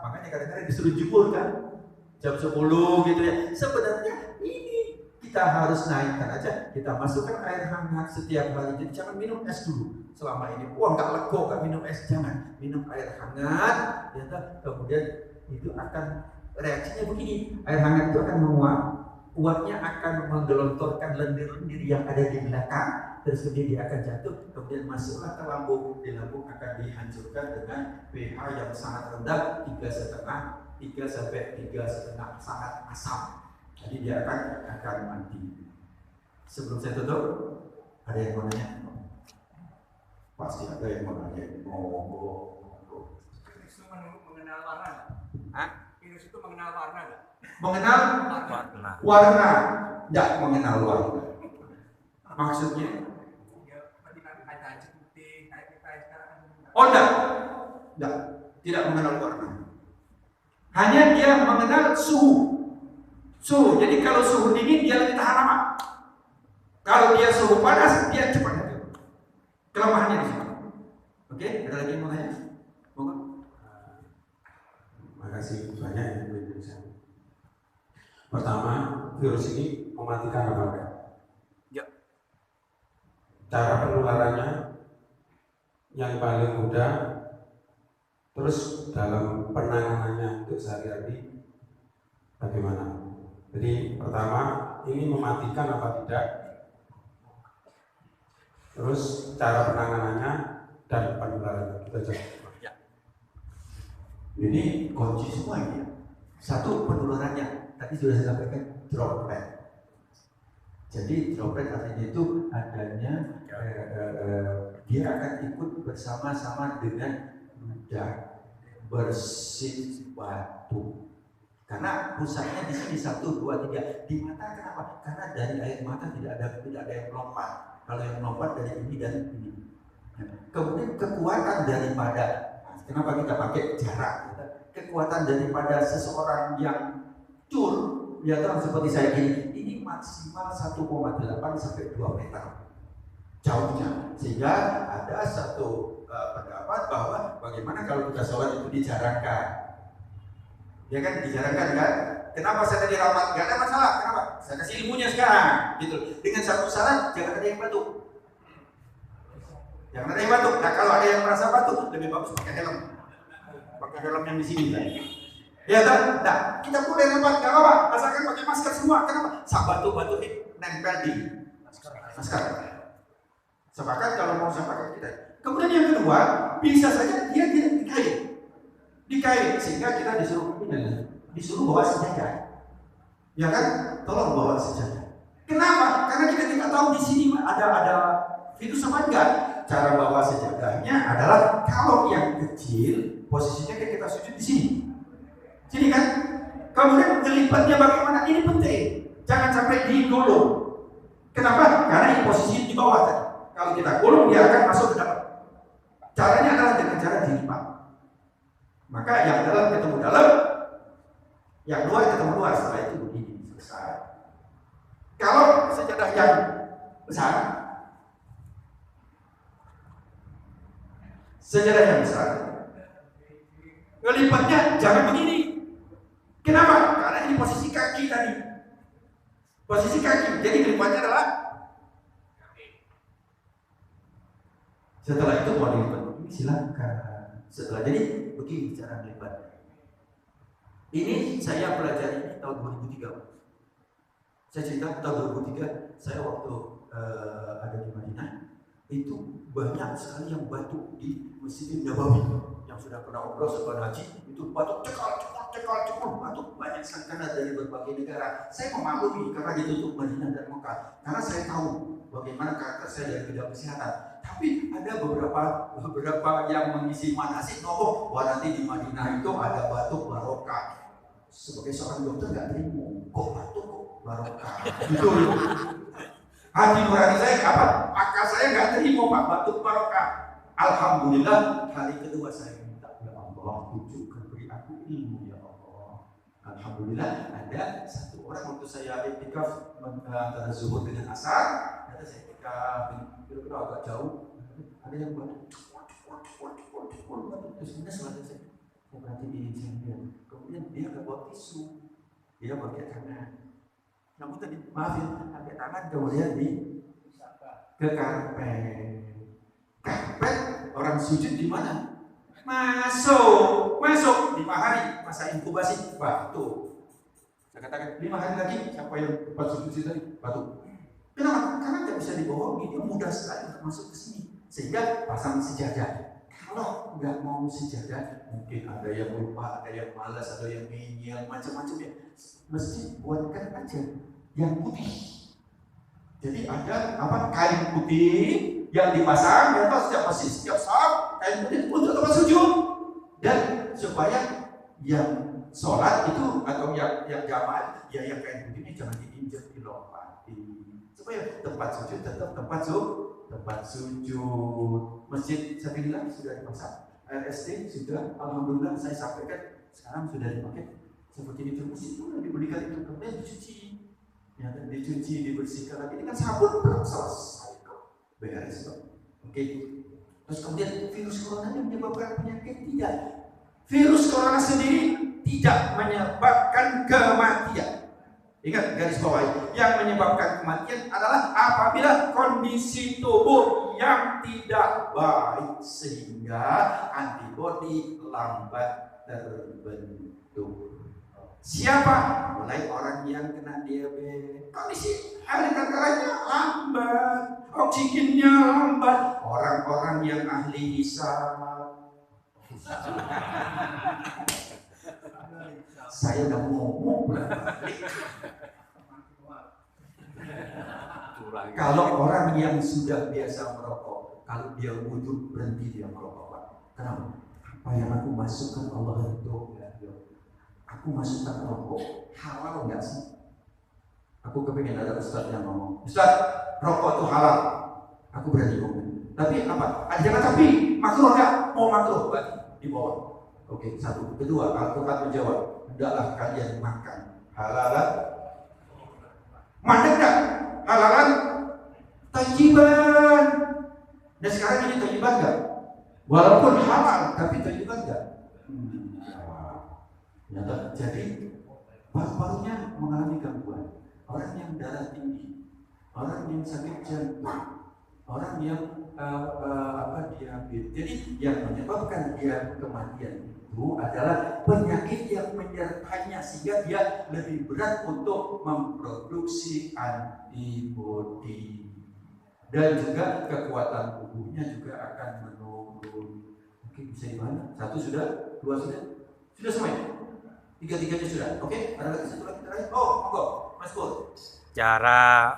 makanya kadang-kadang disuruh jemur kan jam 10 gitu ya. Sebenarnya ini kita harus naikkan aja, kita masukkan air hangat setiap hari. Jadi jangan minum es dulu selama ini. Wah nggak lego, nggak minum es, jangan minum air hangat. Ya, kemudian itu akan reaksinya begini, air hangat itu akan menguap. Uapnya akan menggelontorkan lendir-lendir yang ada di belakang, terus kemudian dia akan jatuh, kemudian masuklah ke lambung. Di lambung akan dihancurkan dengan pH yang sangat rendah, 3,5 sampai 3,5, sangat asam. Jadi dia akan mati. Sebelum saya tutup, ada yang mau nanya? Pasti ada yang mau nanya. Virus itu mengenal warna? Virus itu mengenal warna nggak? Mengenal warna, tidak mengenal warna. Maksudnya? Ya, seperti ada putih, kayak kita sekarang. Oh tidak mengenal warna. Hanya dia mengenal suhu. Suhu. Jadi kalau suhu dingin dia lebih tahan lama. Kalau dia suhu panas dia cepat hancur. Kelemahannya di situ. Oke, ada lagi yang mau tanya? Monggo. Makasih banyak yang berbicara. Pertama, virus ini mematikan apa enggak? Ya. Cara penularannya yang paling mudah, terus dalam penanganannya untuk sehari-hari bagaimana? Jadi pertama, ini mematikan apa tidak? Terus cara penanganannya dan penularannya kita coba. Ya. Ini kunci semua ini. Satu, penularannya. Tadi sudah saya sampaikan droplet. Jadi droplet artinya itu adanya dia akan ikut bersama-sama dengan ludah bersih batu. Karena pusatnya di sini 1, 2, 3 di mata. Kenapa? Karena dari air mata tidak ada yang melompat. Kalau yang melompat dari ini dan ini. Kemudian kekuatan daripada, kenapa kita pakai jarak? Kekuatan daripada seseorang yang cur, ya kan seperti saya ini maksimal 1,8 sampai 2 meter jauhnya. Sehingga ada satu pendapat bahwa bagaimana kalau kita sholat itu dijarangkan. Ya kan dijarangkan kan? Kenapa saya tadi rapat? Gak ada masalah. Kenapa? Saya kasih ilmunya sekarang. Gitu. Dengan satu syarat, jangan ada yang batuk. Jangan ada yang batuk. Nah kalau ada yang merasa batuk, lebih bagus pakai helm. Pakai helm yang di sini kan. Ya kan? Nah kita boleh rapat, gak apa-apa. Asalkan pakai masker semua. Kenapa? Batuk-batuk ini nempel di masker. Sepakat kalau mau saya pakai kita. Kemudian yang kedua, bisa saja dia tidak dikait sehingga kita disuruh bawa sejadah. Ya kan? Tolong bawa sejadah. Kenapa? Karena kita tidak tahu di sini ada virus apa enggak. Cara bawa sejadahnya adalah kalau yang kecil posisinya kayak kita sujud di sini. Sini kan? Kemudian kelipatnya bagaimana? Ini penting. Jangan sampai digulung. Kenapa? Karena ini posisi di bawah tadi. Kalau kita gulung dia akan masuk ke dalam. Caranya adalah dengan cara dilipat. Maka yang dalam ketemu dalam, yang luar ketemu luar. Setelah itu begini selesai. Kalau sejadah yang besar, ngelipatnya jangan begini. Kenapa? Karena ini posisi kaki tadi. Posisi kaki. Jadi kelipatnya adalah setelah itu mau dilipat begini silakan. Setelah jadi begini cara melipat. Ini saya pelajari ini tahun 2003. Saya cerita tahun 2003 saya waktu ada di Madinah itu banyak sekali yang batuk di Masjid Nabawi yang sudah pernah umroh sebelum haji itu batuk cekal batuk banyak sekali karena dari berbagai negara. Saya memaklumi karena ditutup Madinah dan Mekah karena saya tahu bagaimana karakter saya dari bidang kesehatan. Tapi ada beberapa yang mengisi manasik ngomong wah nanti di Madinah itu ada batuk barokah. Sebagai seorang dokter nggak terima kok batuk kok barokah gitu loh. Hati nurani saya kapan? Maka saya nggak terima pak batuk barokah. Alhamdulillah hari kedua saya minta ya Allah tunjukkan beri aku ilmu ya Allah. Alhamdulillah ada satu orang waktu saya iktikaf antara zuhur dengan asar, ada saya iktikaf kira-kira agak jauh, ada yang batuk terus kemudian selesai saya perhatiin saya kemudian dia nggak bawa tisu, dia pakai tangan. Namun tadi maaf ya pakai tangan kemudian ke karpet orang sujud di mana? Masuk 5 hari masa inkubasi batuk. Saya katakan 5 hari lagi siapa yang tempat sujud sih tadi batuk. Kenapa? Karena nggak bisa dibohongi, dia mudah sekali untuk masuk ke sini. Sehingga pasang sejadah. Kalau nggak mau sejadah, mungkin ada yang lupa, ada yang malas, ada yang ngeyel, macam-macam ya. Mesti buatkan aja yang putih. Jadi ada kain putih yang dipasang, ya setiap saat kain putih untuk tempat sujud. Dan supaya yang sholat itu atau yang jamaah, ya yang kain putih ini jangan diinjak, dilompati. Supaya tempat sujud tetap tempat sujud. Masjid saya bilang sudah dipasang. RST sudah, alhamdulillah saya sampaikan sekarang sudah dipakai seperti di tubuh itu diberikan itu kemudian dicuci, ya kan, dicuci, dibersihkan lagi dengan sabun, selesai, beres kok. Oke. Terus kemudian virus corona yang menyebabkan penyakit tidak. Virus corona sendiri tidak menyebabkan kematian. Ingat garis bawah, yang menyebabkan kematian adalah apabila kondisi tubuh yang tidak baik sehingga antibodi lambat terbentuk. Siapa? Mulai orang yang kena diabetes, kondisi ahli kankeranya lambat, oksigennya lambat, orang-orang yang ahli hisab. Saya udah ngomong kalau orang yang sudah biasa merokok, kalau dia wudhu berhenti dia merokok, Pak. Kenapa? Apa yang aku masukkan Allah itu? Aku masukkan rokok, halal nggak sih? Aku kepingin ada ustaz yang ngomong, Ustaz, rokok itu halal. Aku berani ngomong. Tapi apa? Jangan tapi makruh nggak? Mau makruh berarti di bawah. Oke, satu. Kedua, Al-Quran menjawab, hendaklah kalian makan halalan. Mandek nggak? Halalan thayyiban. Dan sekarang ini thayyiban nggak? Walaupun halal, tapi thayyiban nggak? Jadi paru-parunya mengalami gangguan. Orang yang darah tinggi, orang yang sakit jantung, orang yang diabetes. Jadi yang menyebabkan dia kematian itu adalah penyakit yang menyertainya sehingga dia lebih berat untuk memproduksi antibodi dan juga kekuatan tubuhnya juga akan menurun. Oke, bisa di mana? Satu sudah, dua sudah semuanya. Tiga-tiganya sudah. Oke, ada lagi satu lagi terakhir. Oh, monggo, Mas Pur. Cara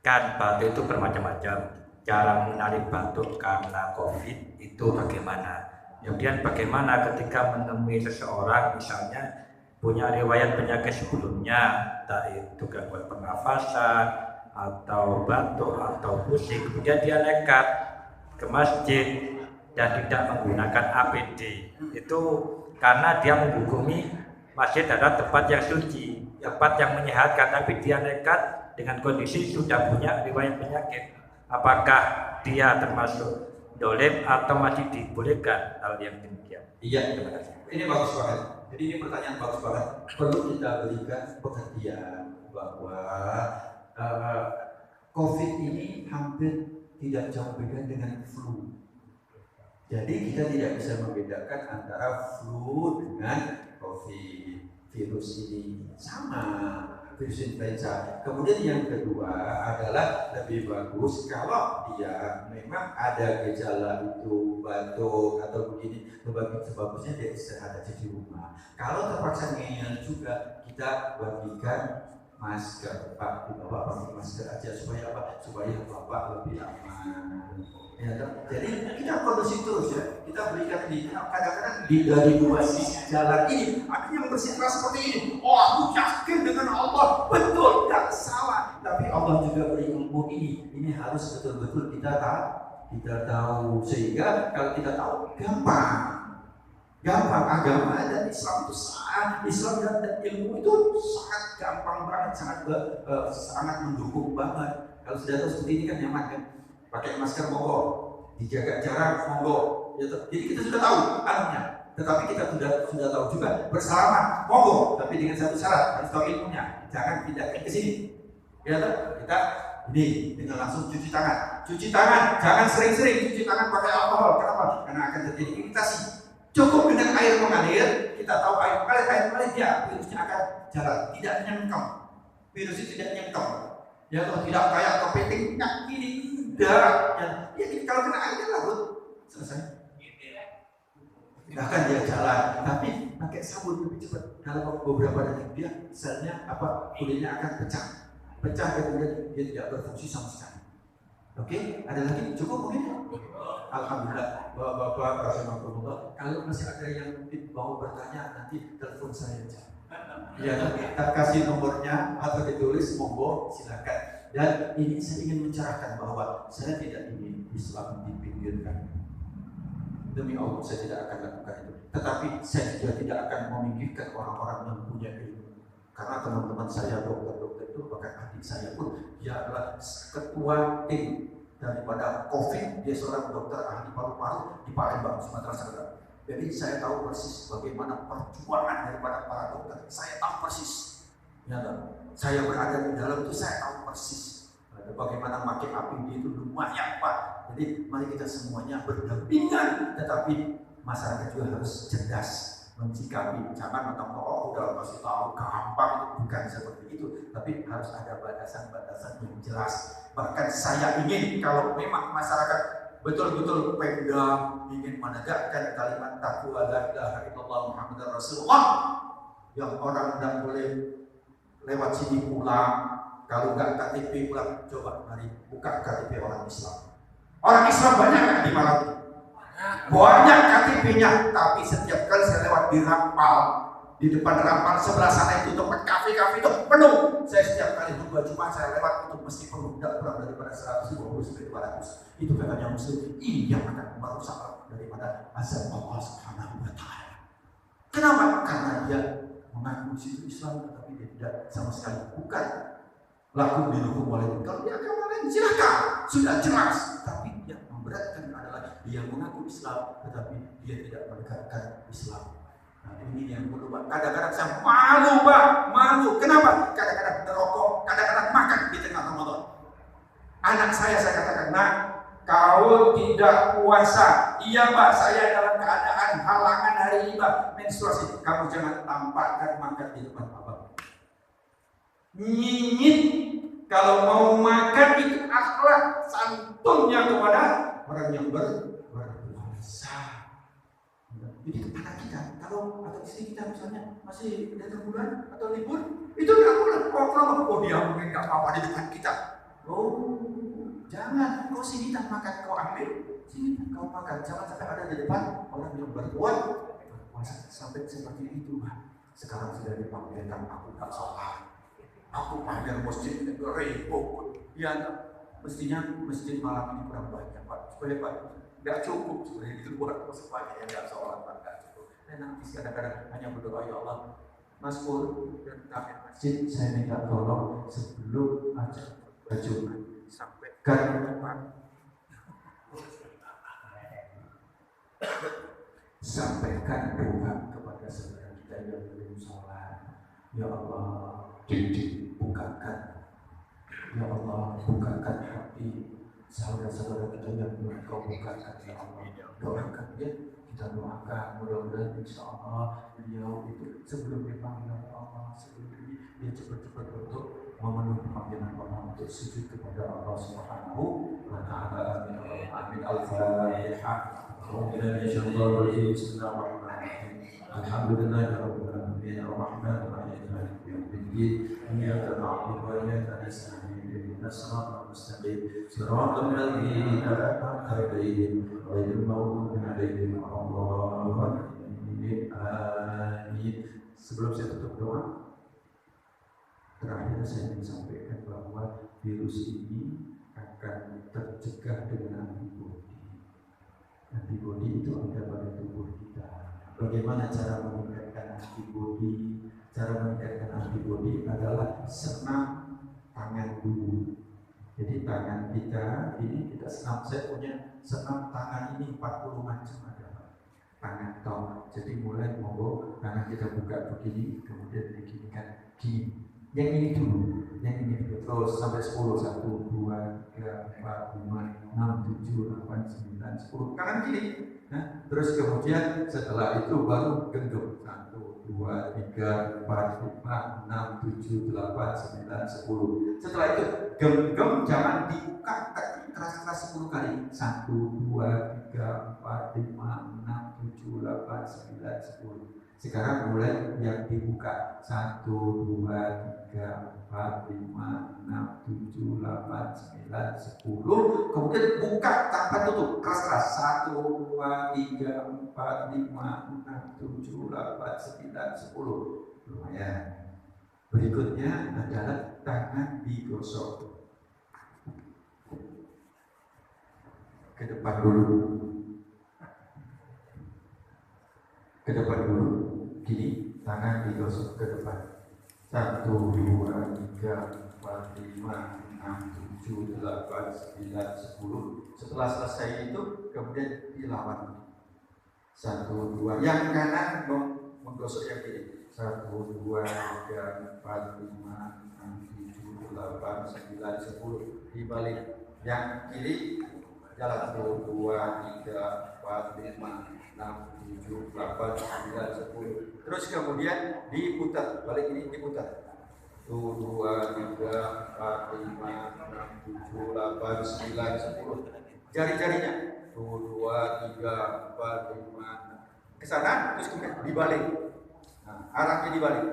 kan batuk itu bermacam-macam. Cara menarik batuk karena COVID itu bagaimana? Kemudian bagaimana ketika menemui seseorang misalnya punya riwayat penyakit sebelumnya, entah itu gangguan pernafasan atau batuk atau pusing, kemudian dia nekat ke masjid dan tidak menggunakan APD. Itu karena dia menghukumi masjid adalah tempat yang suci, tempat yang menyehatkan, tapi dia nekat dengan kondisi sudah punya riwayat penyakit. Apakah dia termasuk dolim atau masih dibolehkan hal yang demikian? Iya, terima kasih. Ini bagus banget. Jadi ini pertanyaan bagus banget. Perlu kita berikan pengertian bahwa COVID ini hampir tidak jauh beda dengan flu. Jadi kita tidak bisa membedakan antara flu dengan COVID. Virus ini sama, virus influenza. Kemudian yang kedua adalah lebih bagus kalau dia memang ada gejala itu batuk atau begini, sebagusnya dia istirahat aja di rumah. Kalau terpaksa ngeyel juga kita bagikan masker, Pak, Bapak pakai masker aja supaya apa? Supaya Bapak lebih aman. Ya, jadi kita kondisi terus ya, kita berikan ini. Kadang-kadang dari dua sisi jalan ini ada yang bersikeras seperti ini. Oh, aku yakin dengan Allah, betul, tidak salah. Tapi Allah juga beri ilmu ini harus betul-betul kita tahu sehingga kalau kita tahu gampang agama dan Islam itu Islam dan ilmu itu sangat gampang banget, sangat mendukung banget. Kalau sudah tahu seperti ini kan nyaman kan. Pakai masker monggo, dijaga jarak monggo. Jadi kita sudah tahu anunya, tetapi kita sudah tahu juga bersalaman monggo, tapi dengan satu syarat, harus tahu ilmunya. Jangan pindah ke sini. Ya, kita ini dengan langsung cuci tangan, jangan sering-sering cuci tangan pakai alkohol. Kenapa? Karena akan terjadi iritasi. Cukup dengan air mengalir, kita tahu air mengalir dia virusnya akan jalan, tidak nyengkam. Virus itu tidak nyengkam. Ya, kalau tidak kayak kepiting gini. Ya, kalau kena air kan larut, selesai. Bahkan dia jalan, tapi pakai sabun lebih cepat. Dalam beberapa detik dia selnya kulitnya akan pecah, kemudian dia tidak berfungsi sama sekali. Oke, ada lagi cukup mungkin? Alhamdulillah, Bapak rahimakumullah. Kalau masih ada yang mungkin mau bertanya, nanti telepon saya aja. Ya, kita kasih nomornya atau ditulis, monggo silakan. Dan ini saya ingin mencerahkan bahwa saya tidak ingin Islam dipinggirkan. Demi Allah saya tidak akan lakukan itu. Tetapi saya juga tidak akan memikirkan orang-orang yang punya ilmu. Karena teman-teman saya dokter-dokter itu, bahkan adik saya pun dia adalah ketua tim daripada COVID. Dia seorang dokter ahli paru-paru di Palembang, Sumatera Selatan. Jadi saya tahu persis bagaimana perjuangan daripada para dokter. Saya tahu persis. Ya, saya berada di dalam itu, saya tahu persis bagaimana makin api itu lumayan Pak. Jadi mari kita semuanya berdampingan, tetapi masyarakat juga harus cerdas mencikapi. Jangan mentang-mentang udah kasih tahu gampang, itu bukan seperti itu. Tapi harus ada batasan-batasan yang jelas. Bahkan saya ingin kalau memang masyarakat betul-betul Pemda ingin menegakkan kalimat taqwa la ilaha illallah Muhammadar Rasulullah, yang orang tidak boleh lewat sini pulang. Kalau nggak KTP pulang, coba mari buka KTP orang Islam. Orang Islam banyak nggak di Malang? Banyak KTP-nya, tapi setiap kali saya lewat di Rampal, di depan Rampal sebelah sana itu tempat kafe-kafe itu penuh. Saya setiap kali berdua Jumat saya lewat itu mesti penuh, tidak kurang daripada 120 sampai 200. Itu katanya Muslim. Ini yang akan merusak daripada azab Allah Subhanahu wa Ta'ala. Kenapa? Karena dia mengaku situ Islam, tetapi dia tidak sama sekali bukan laku dihukum oleh. Kalau dia agama lain silakan, sudah jelas. Tapi yang memberatkan adalah dia mengaku Islam, tetapi dia tidak menegakkan Islam. Nah ini yang perlu Pak. Kadang-kadang saya malu Pak, malu. Kenapa? Kadang-kadang merokok, kadang-kadang makan di tengah Ramadan. Anak saya katakan, nak, kau tidak puasa. Iya Pak, saya dalam keadaan halangan hari ini Pak, menstruasi. Kamu jangan tampakkan makan di depan Abang. Nyinyit kalau mau makan itu akhlak santunnya kepada orang yang berpuasa. Jadi kepada kita, kalau atau istri kita misalnya masih datang bulan atau libur, itu nggak boleh. Oh dia mungkin nggak apa-apa di depan kita. Oh jangan, kau sini tak makan, kau ambil sini kau makan. Jangan sampai ada di depan orang yang berpuasa sampai seperti itu. Sekarang sudah dipamerkan aku tak sholat. Aku pamer masjid ribu, ya mestinya masjid malam ini kurang banyak Pak, supaya Pak nggak cukup sebenarnya di luar semuanya yang nggak sholat Pak, nggak cukup. Dan nanti kadang-kadang hanya berdoa ya Allah, Mas Pur dan kami masjid saya minta tolong sebelum acara Jumat sampaikan Pak, sampaikan doa kepada saudara kita yang belum sholat. Ya Allah, bukakan, ya Allah, bukakan hati saudara-saudara kita yang belum Kau bukakan, ya Allah. Doakan ya, kita doakan mudah-mudahan insya Allah beliau itu sebelum dipanggil Allah, sebelum dia cepat-cepat untuk memenuhi panggilan Allah untuk sujud kepada Allah Subhanahu wa Ta'ala. Amin. Al-Fatihah. Bismillahirrahmanirrahim. Alhamdulillahirabbil alamin. Ar-Rahmanir Rahim. Maliki yaumiddin. Iyyaka na'budu wa iyyaka nasta'in. Ihdinas siratal mustaqim. Siratal ladzina an'amta 'alaihim ghairil maghdubi 'alaihim waladdallin. Amin. Sebelum saya tutup doa, terakhir saya ingin sampaikan bahwa virus ini akan tercegah dengan antibodi. Antibodi itu ada pada tubuh kita. Bagaimana cara meningkatkan antibodi? Cara meningkatkan antibodi adalah senam tangan dulu. Jadi tangan kita ini kita senam. Saya punya senam tangan ini 40 macam ada. Tangan tong. Jadi mulai monggo tangan kita buka begini, kemudian diginikan gini. Yang ini dulu, yang ini dulu. Terus sampai 10, 1, 2, 3, 4, 5, 6, 7, 8, 9, 10. Kanan kiri. Nah, terus kemudian setelah itu baru genggam 1, 2, 3, 4, 5, 6, 7, 8, 9, 10. Setelah itu genggam jangan dibuka keras-keras 10 kali. 1, 2, 3, 4, 5, 6, 7, 8, 9, 10. Sekarang mulai yang dibuka 1, 2, 3, 4, 5, 6, 7, 8, 9, 10. Kemudian buka tanpa tutup keras-keras 1, 2, 3, 4, 5, 6, 7, 8, 9, 10. Lumayan. Berikutnya adalah tangan digosok ke depan dulu. ke depan dulu, gini, tangan digosok ke depan. 1, 2, 3, 4, 5, 6, 7, 8, 9, 10. Setelah selesai itu kemudian dilawan. 1, 2, yang kanan menggosok yang kiri. 1, 2, 3, 4, 5, 6, 7, 8, 9, 10. Dibalik. Yang kiri jalan 1, 2, 3, 4, 5, 6, 7, 8, 9, 10. Terus kemudian diputar, balik ini diputar. 1, 2, 3, 4, 5, 6, 7, 8, 9, 10. Jari-jarinya 1, 2, 3, 4, 5 ke sana, terus kemudian dibalik. Nah, arahnya dibalik.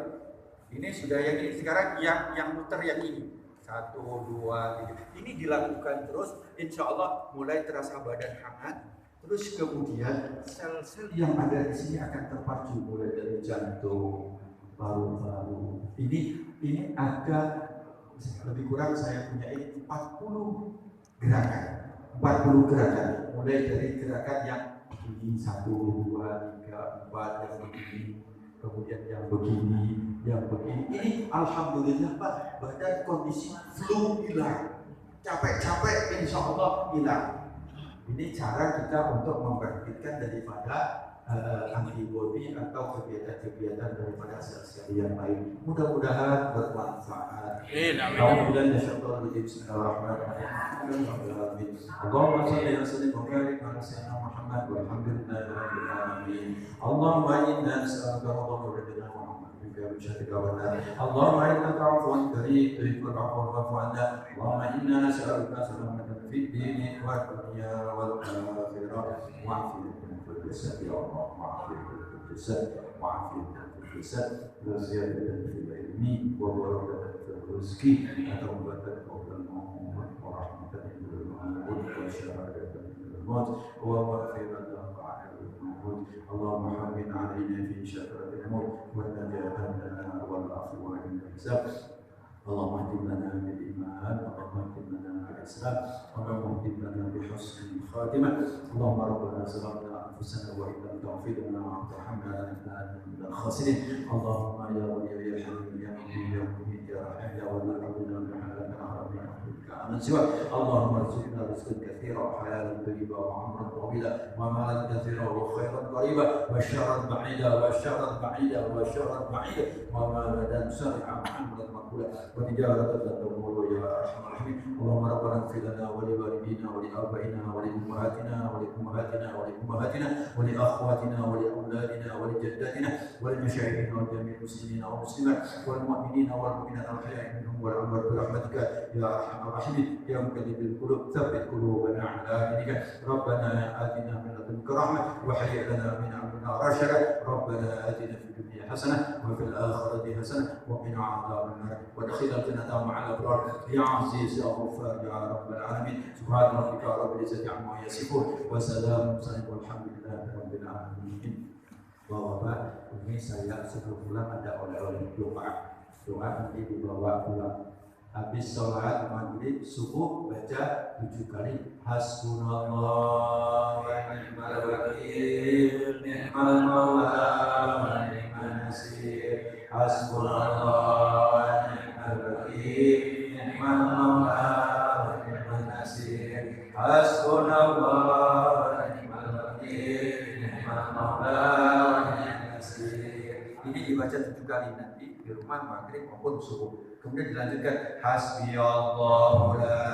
Ini sudah yang ini. Sekarang yang muter yang ini. 1, 2, 3. Ini dilakukan terus, insya Allah mulai terasa badan hangat. Terus kemudian sel-sel yang ada di sini akan terpacu mulai dari jantung, paru-paru. Ini ada lebih kurang saya punya 40 gerakan. 40 gerakan. Mulai dari gerakan yang begini 1, 2, 3, 4 yang begini. Kemudian yang begini, yang begini. Ini alhamdulillah Pak, badan kondisi flu hilang, capek-capek insya Allah hilang. Ini cara kita untuk membangkitkan daripada antibodi atau kegiatan-kegiatan daripada sel-sel yang lain. Mudah-mudahan bermanfaat. Alhamdulillah, bismillahirrahmanirrahim. Allahumma shalli wa sallim wa barik ala sayyidina Muhammad walhamdulillahi rabbil alamin. Allahumma inna nas'aluka ridha wa اللهم انك عفو كريم تحب العفو فاعف عنا اللهم انا نسالك سلامة في الدين والدنيا والاخره وعافيه في الجسد يا الله وعافيه في الجسد وعافيه في الجسد وزياده في العلم وبركه في الرزق وتوبه قبل الموت ورحمه عند الموت وشهاده عند الموت ومغفره اللهم حمل علينا في شكرة الموت والنجاة لنا والعفو عند الحساب اللهم اهد لنا بالايمان اللهم اهد لنا بالاسلام اللهم اهد لنا بحسن الخاتمه اللهم ربنا ظلمنا انفسنا وان لم تغفر لنا وترحمنا لنكونن من الخاسرين اللهم يا ولي يا حليم يا مجيد يا مجيد يا رحيم يا ولي ربنا بحلالك حرمنا من سواك اللهم ارزقنا رزقا كثيرا وحلالا طيبا وعمرا طويلا ومالا كثيرا وخيرا قريبا وشرا بعيدا وشرا بعيدا وشرا بعيدا ومالا سرعا محمدا مقبولا وتجارة لا تمر يا ارحم الراحمين اللهم ربنا اغفر لنا ولوالدينا ولابائنا ولامهاتنا ولامهاتنا ولامهاتنا ولاخواتنا ولاولادنا ولجداتنا وللمشاهدين وجميع المسلمين والمسلمات والمؤمنين والمؤمنات الاحياء منهم والاموات برحمتك يا ارحم الراحمين يا مكلف القلوب ثبت قلوبنا على دينك ربنا اتنا من لدنك رحمه وهيئ لنا من امرنا رشدا ربنا اتنا في الدنيا حسنه وفي الاخره حسنه وقنا عذاب النار وادخلنا الجنه مع الابرار يا عزيز يا غفار يا رب العالمين سبحان ربك رب العزه عما يصفون وسلام والحمد لله رب العالمين. Bapak, ini saya sebelum pulang ada oleh-oleh doa nanti dibawa pulang. Habis sholat maghrib subuh baca 7 kali hasbunallah wa ni'mal wakil ni'mal maula wa ni'man nasir hasbunallah wa ni'mal wakil ni'mal maula wa ni'man nasir hasbunallah wa ni'mal wakil ni'mal maula wa ni'man nasir. Ini dibaca 7 kali nanti di rumah maghrib maupun subuh. Kemudian dilanjutkan hasbiyallahu la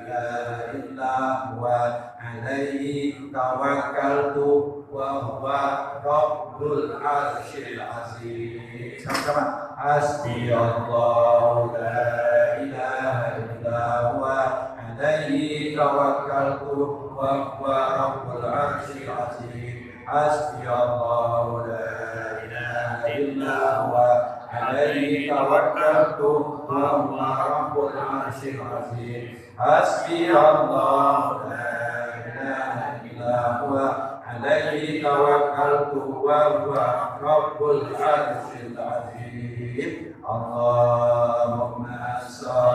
ilaha illa huwa alaihi tawakkaltu wa huwa rabbul arsyil azim. Sama-sama hasbiyallahu la ilaha illa huwa alaihi tawakkaltu wa huwa rabbul arsyil azim. Hasbiyallahu la ilaha illa huwa عليه توكلت وهو رب العرش العظيم حسبي الله لا إله إلا هو عليه توكلت وهو رب العرش العظيم اللهم صل